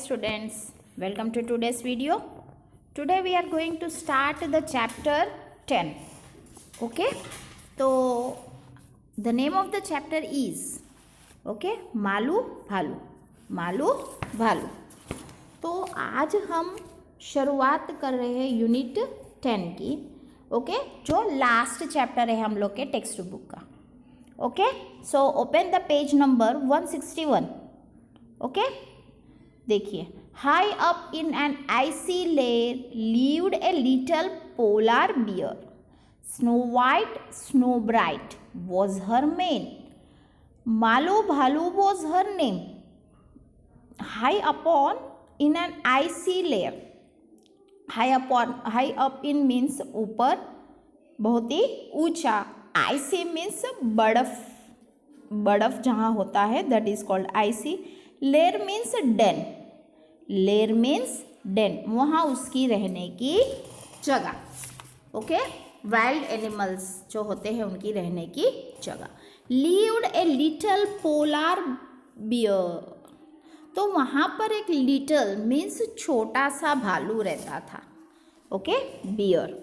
students, welcome to today's video. Today we are going to start the chapter 10. Okay, so the name of the chapter is Malu भालू. तो आज हम शुरुआत कर रहे हैं यूनिट 10 की. जो लास्ट चैप्टर है हम लोग के टेक्स्ट बुक का. So open the page number 161. देखिए, high up in an icy layer lived a little polar bear. Snow white snow bright was her mane. Malu Bhalu was her name. High upon in an icy layer. High up in means ऊपर, बहुत ही ऊंचा. आइसी means बर्फ जहाँ होता है, that is called icy. Layer means den. वहाँ उसकी रहने की जगह. वाइल्ड एनिमल्स जो होते हैं उनकी रहने की जगह. Lived a little polar beer. तो वहाँ पर एक लिटल मीन्स छोटा सा भालू रहता था. बियर.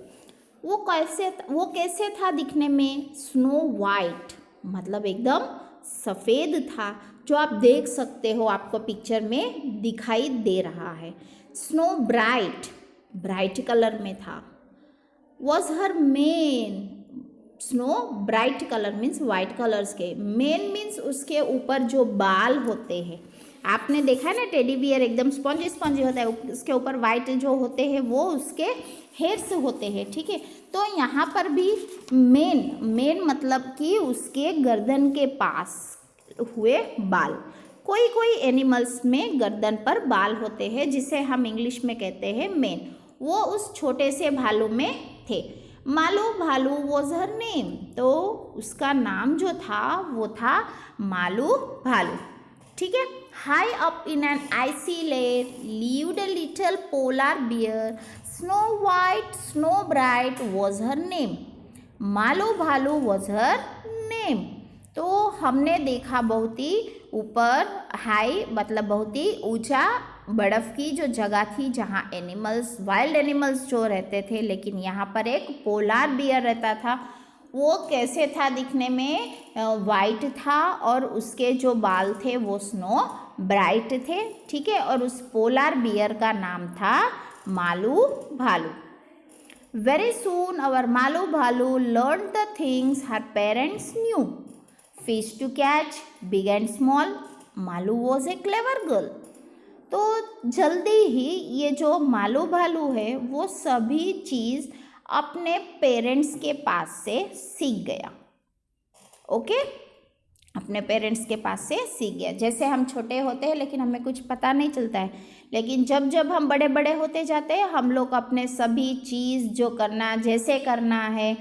वो कैसे था दिखने में? स्नो वाइट मतलब एकदम सफ़ेद था, जो आप देख सकते हो, आपको पिक्चर में दिखाई दे रहा है. स्नो ब्राइट कलर में था. Was her main. Snow bright colour means white colours के. मेन मीन्स उसके ऊपर जो बाल होते हैं, आपने देखा है ना, टेडी बियर एकदम स्पंजी होता है, उसके ऊपर वाइट जो होते हैं वो उसके हेयर्स होते हैं. ठीक है, तो यहाँ पर भी मेन मतलब कि उसके गर्दन के पास हुए बाल. कोई एनिमल्स में गर्दन पर बाल होते हैं, जिसे हम इंग्लिश में कहते हैं मेन. वो उस छोटे से भालू में थे. Malu Bhalu was her name. तो उसका नाम जो था वो था मालू भालू. ठीक है. High up in an icy layer lived a little polar bear. Snow white snow bright was her name. Malu Bhalu was her name. तो हमने देखा बहुत ही ऊपर, हाई मतलब बहुत ही ऊंचा, बर्फ की जो जगह थी जहाँ एनिमल्स, वाइल्ड एनिमल्स जो रहते थे. लेकिन यहाँ पर एक पोलर बियर रहता था. वो कैसे था दिखने में? वाइट था, और उसके जो बाल थे वो स्नो ब्राइट थे. ठीक है, और उस पोलर बियर का नाम था मालू भालू. Very soon our Malu Bhalu learn the things her parents knew. Fish to catch big and small. Malu was a clever girl. तो जल्दी ही ये जो मालू भालू है वो सभी चीज़ अपने पेरेंट्स के पास से सीख गया. अपने पेरेंट्स के पास से सीख गया. जैसे हम छोटे होते हैं लेकिन हमें कुछ पता नहीं चलता है, लेकिन जब हम बड़े होते जाते हैं, हम लोग अपने सभी चीज़ जो करना, जैसे करना है,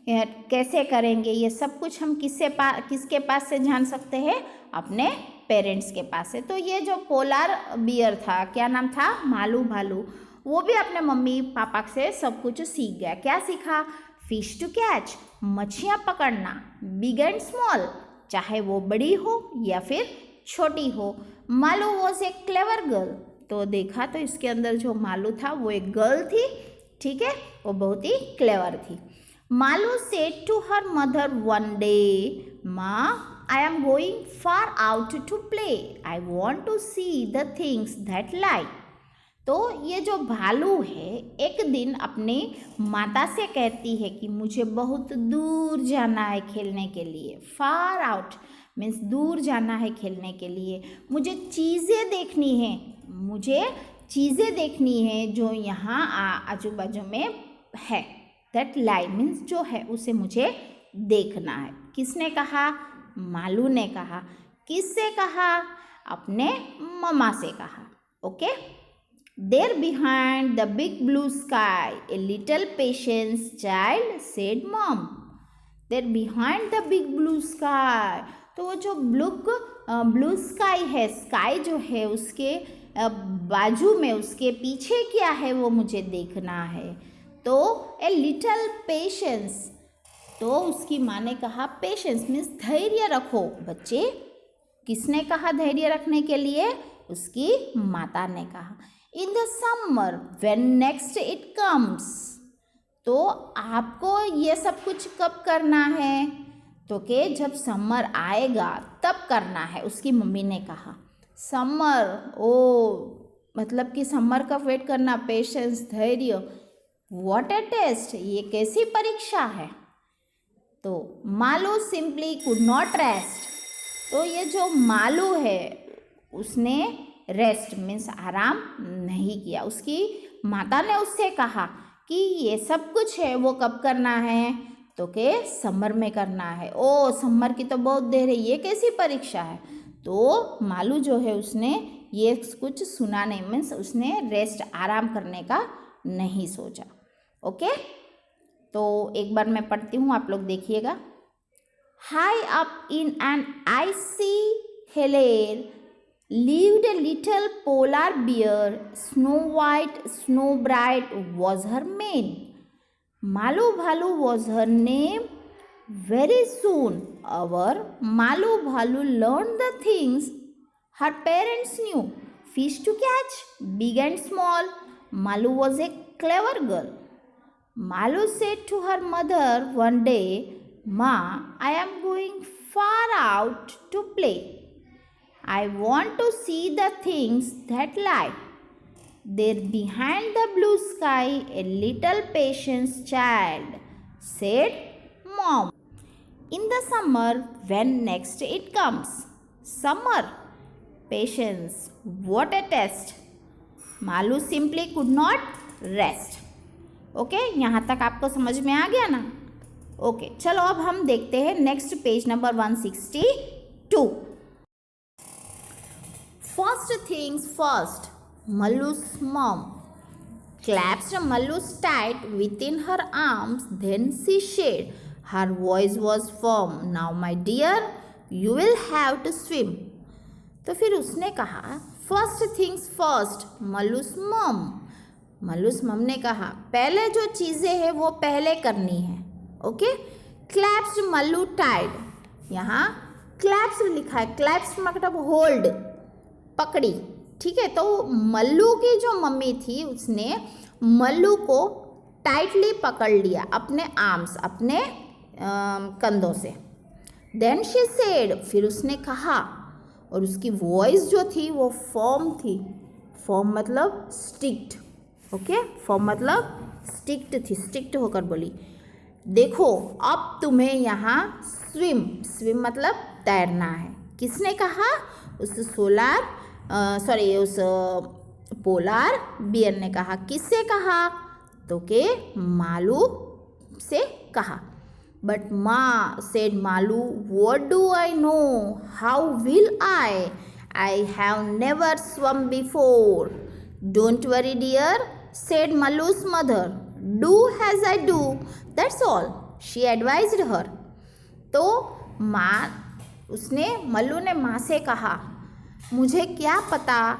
कैसे करेंगे, ये सब कुछ हम किसके पास से जान सकते हैं? अपने पेरेंट्स के पास से. तो ये जो पोलर बियर था, क्या नाम था? मालू भालू. वो भी अपने मम्मी पापा से सब कुछ सीख गया. क्या सीखा? फिश टू कैच मछलियाँ पकड़ना. बिग एंड स्मॉल चाहे वो बड़ी हो या फिर छोटी हो. Malu was a clever girl. तो देखा तो इसके अंदर जो मालू था वो एक गर्ल थी. ठीक है, वो बहुत ही क्लेवर थी. Malu said to her mother one day, माँ I am going far out to play. I want to see the things that lie. तो ये जो भालू है एक दिन अपनी माता से कहती है कि मुझे बहुत दूर जाना है खेलने के लिए. फार आउट मीन्स दूर जाना है खेलने के लिए. मुझे चीज़ें देखनी है जो यहाँ आजू बाजू में है. दैट लाई मीन्स जो है उसे मुझे देखना है. किसने कहा? मालू ने कहा. किससे कहा? अपने मम्मा से कहा. There behind the big blue sky, a little patient child said mom. There behind the big blue sky. तो वो जो ब्लू स्काई है, स्काई जो है उसके बाजू में, उसके पीछे क्या है वो मुझे देखना है. तो ए लिटल पेशेंस. तो उसकी माँ ने कहा पेशेंस मीन्स धैर्य रखो बच्चे. किसने कहा धैर्य रखने के लिए? उसकी माता ने कहा। In the summer when next it comes, तो आपको ये सब कुछ कब करना है? तो कि जब समर आएगा तब करना है, उसकी मम्मी ने कहा। समर, ओ मतलब कि समर का वेट करना, पेशेंस, धैर्य। व्हाट ए टेस्ट, ये कैसी परीक्षा है। तो Malu simply could not rest, तो ये जो मालू है उसने रेस्ट मीन्स आराम नहीं किया। उसकी माता ने उससे कहा कि ये सब कुछ है वो कब करना है? तो के समर में करना है। ओ समर की तो बहुत देर है, ये कैसी परीक्षा है। तो मालू जो है उसने ये कुछ सुना नहीं, मीन्स उसने रेस्ट आराम करने का नहीं सोचा। ओके, तो एक बार मैं पढ़ती हूँ, आप लोग देखिएगा। High up in an icy layer lived a little polar bear. Snow white, snow bright was her mane. Malu Bhalu was her name. Very soon our Malu Bhalu learned the things her parents knew. Fish to catch, big and small. Malu was a clever girl. Malu said to her mother one day, "Ma, I am going far out to play. I want to see the things that lie there behind the blue sky." A little patient child said, "Mom, in the summer when next it comes." Summer, patience, what a test. Malu simply could not rest. Okay, यहाँ तक आपको समझ में आ गया ना? Okay, चलो अब हम देखते हैं next page number 162। First things first, Mallu's mom clasped Mallu's tight within her arms. Then she said, her voice was firm, "Now my dear, you will have to swim." तो फिर उसने कहा फर्स्ट थिंग्स फर्स्ट, मल्लूस मम ने कहा पहले जो चीज़ें हैं वो पहले करनी है। ओके, क्लैप्स मल्लू टाइड, यहाँ क्लैप्स लिखा है, क्लैप्स मतलब होल्ड, पकड़ी। ठीक है, तो मल्लू की जो मम्मी थी उसने मल्लू को टाइटली पकड़ लिया अपने आर्म्स, अपने कंधों से। देन शी सेड, फिर उसने कहा, और उसकी वॉइस जो थी वो फर्म थी। फर्म मतलब स्ट्रिक्ट। ओके, फर्म मतलब स्ट्रिक्ट थी, स्ट्रिक्ट होकर बोली, देखो अब तुम्हें यहाँ स्विम मतलब तैरना है। किसने कहा? उस उस पोलार बियर ने कहा। किससे कहा? तो के मालू से कहा। बट माँ said Malu, what do I know, how will I have never swum before. Don't worry dear, said Mallu's mother, do as I do, that's all, she advised her. तो मल्लू ने माँ से कहा, मुझे क्या पता,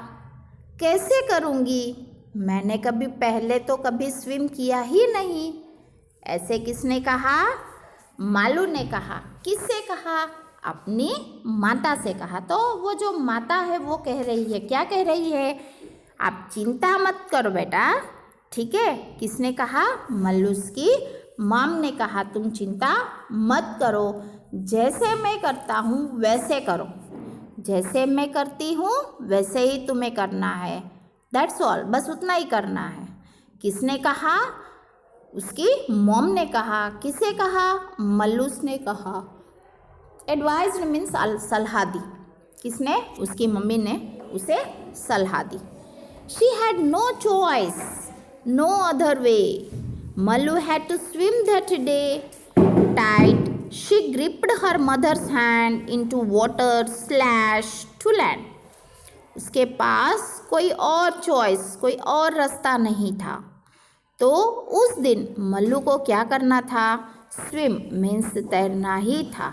कैसे करूँगी, मैंने कभी पहले तो कभी स्विम किया ही नहीं। ऐसे किसने कहा? मालू ने कहा। किससे कहा? अपनी माता से कहा। तो वो जो माता है वो कह रही है, क्या कह रही है? आप चिंता मत करो बेटा, ठीक है। किसने कहा? मल्लूस की मॉम ने कहा, तुम चिंता मत करो, जैसे मैं करता हूँ वैसे करो, जैसे मैं करती हूँ वैसे ही तुम्हें करना है, दैट्स ऑल, बस उतना ही करना है। किसने कहा? उसकी मॉम ने कहा। किसे कहा? मल्लूस ने कहा। एडवाइज्ड मीन्स सलाह दी। किसने? उसकी मम्मी ने उसे सलाह दी। She had no choice, no other way, Mallu had to swim that day. Tight she gripped her mother's hand into water splash to land. उसके पास कोई और चॉइस, कोई और रास्ता नहीं था। तो उस दिन मल्लू को क्या करना था? स्विम मीन्स तैरना ही था।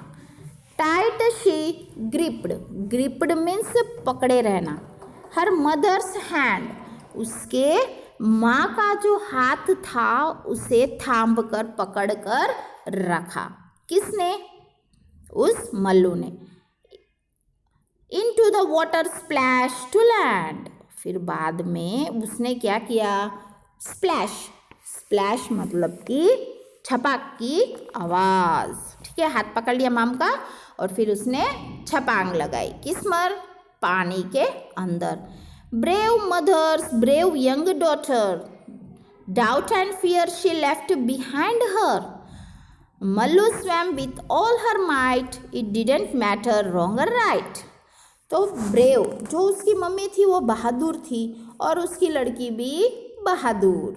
Tight she gripped, gripped means पकड़े रहना। हर मदर्स हैंड, उसके माँ का जो हाथ था उसे थाम कर पकड़ कर रखा। किसने? उस मल्लू ने। into the water splash to land. फिर बाद में उसने क्या किया, स्प्लैश, स्प्लैश मतलब कि छपाक की आवाज़, ठीक है। हाथ पकड़ लिया माम का और फिर उसने छपांग लगाई, किस पर, पानी के अंदर। Brave mothers brave young daughter, doubt and fear she left behind her. Mallu swam with all her might. It didn't matter wrong or right. तो ब्रेव, जो उसकी मम्मी थी वो बहादुर थी और उसकी लड़की भी बहादुर,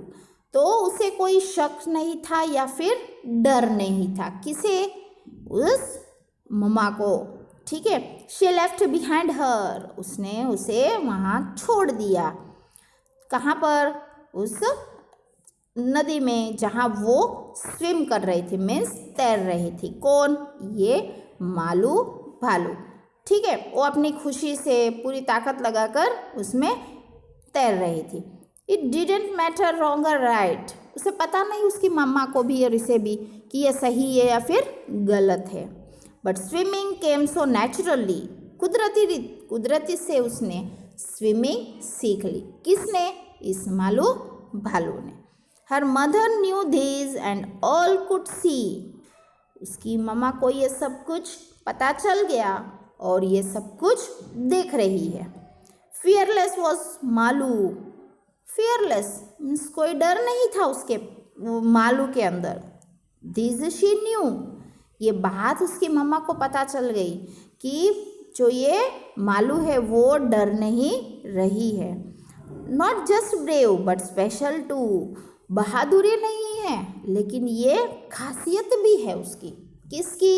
तो उसे कोई शक नहीं था या फिर डर नहीं था, किसे, उस मम्मा को, ठीक है। शी लेफ्ट बिहाइंड हर, उसने उसे वहाँ छोड़ दिया, कहाँ पर, उस नदी में जहाँ वो स्विम कर रही थी, मीन्स तैर रही थी। कौन, ये मालू भालू, ठीक है। वो अपनी खुशी से पूरी ताकत लगाकर उसमें तैर रही थी। इट डिडेंट मैटर रॉन्ग और राइट, उसे पता नहीं, उसकी मम्मा को भी और इसे भी, कि ये सही है या फिर गलत है। But swimming came so naturally, कुदरती से उसने स्विमिंग सीख ली, किसने, इस मालू भालू ने। Her mother new this and all could see, उसकी मम्मा को ये सब कुछ पता चल गया और ये सब कुछ देख रही है। Fearless was Malu, fearless means कोई डर नहीं था उसके मालू के अंदर। दिस शी न्यू, ये बात उसकी मम्मा को पता चल गई कि जो ये मालू है वो डर नहीं रही है। Not just brave but special too, बहादुरी नहीं है लेकिन ये खासियत भी है उसकी, किसकी,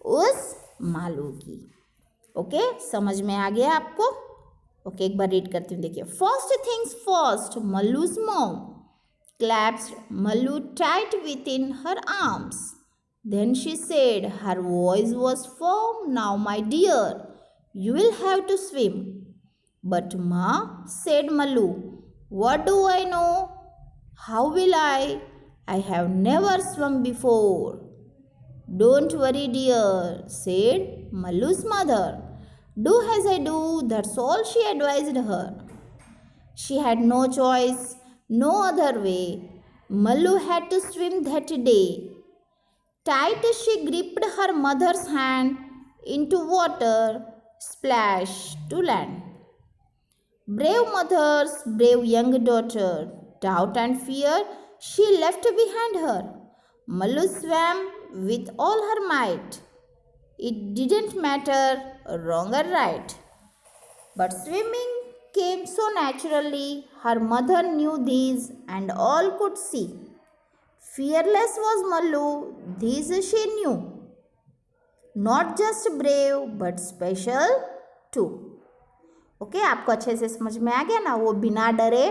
उस मालू की। ओके, समझ में आ गया आपको? ओके, एक बार रीड करती हूँ, देखिए। First things first, Mallu's mom clasped Mallu tight within her arms. Then she said, her voice was firm, now my dear, you will have to swim. But Ma, said Mallu, what do I know? How will I? I have never swum before. Don't worry, dear, said Mallu's mother. Do as I do, that's all she advised her. She had no choice, no other way. Mallu had to swim that day. Tight she gripped her mother's hand into water, splash to land. Brave mothers, brave young daughter, doubt and fear she left behind her. Mallu swam with all her might. It didn't matter wrong or right. But swimming came so naturally, her mother knew these and all could see. Fearless was Mallu, these she knew. Not just brave but special too. Okay, आपको अच्छे से समझ में आ गया ना? वो बिना डरे,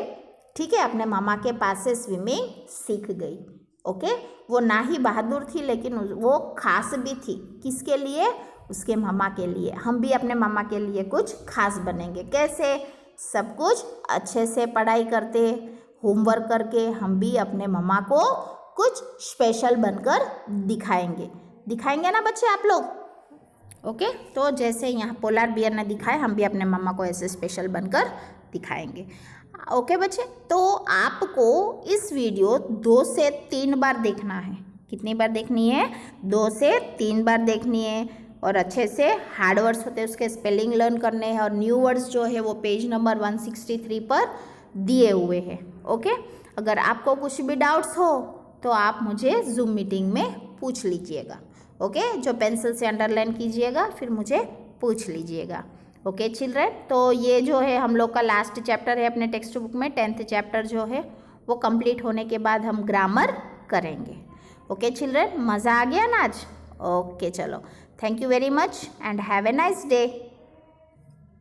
ठीक है, अपने मामा के पास से स्विमिंग सीख गई। ओके, वो ना ही बहादुर थी लेकिन वो खास भी थी, किसके लिए, उसके मामा के लिए। हम भी अपने मामा के लिए कुछ खास बनेंगे, कैसे, सब कुछ अच्छे से पढ़ाई करते, होमवर्क करके हम भी अपने मामा को कुछ स्पेशल बनकर दिखाएंगे ना बच्चे आप लोग? ओके, तो जैसे यहाँ पोलर बियर ने दिखाए, हम भी अपने मामा को ऐसे स्पेशल बनकर दिखाएंगे। ओके बच्चे, तो आपको इस वीडियो 2 से 3 बार देखना है। कितनी बार देखनी है? 2 से 3 बार देखनी है। और अच्छे से हार्ड वर्ड्स होते हैं उसके स्पेलिंग लर्न करने हैं, और न्यू वर्ड्स जो है वो पेज नंबर 163 पर दिए हुए हैं। ओके, अगर आपको कुछ भी डाउट्स हो तो आप मुझे जूम मीटिंग में पूछ लीजिएगा। ओके, जो पेंसिल से अंडरलाइन कीजिएगा फिर मुझे पूछ लीजिएगा। ओके चिल्ड्रन, तो ये जो है हम लोग का लास्ट चैप्टर है अपने टेक्स्ट बुक में। 10th चैप्टर जो है वो कंप्लीट होने के बाद हम ग्रामर करेंगे। ओके चिल्ड्रन, मज़ा आ गया ना आज? ओके चलो, thank you very much and have a nice day.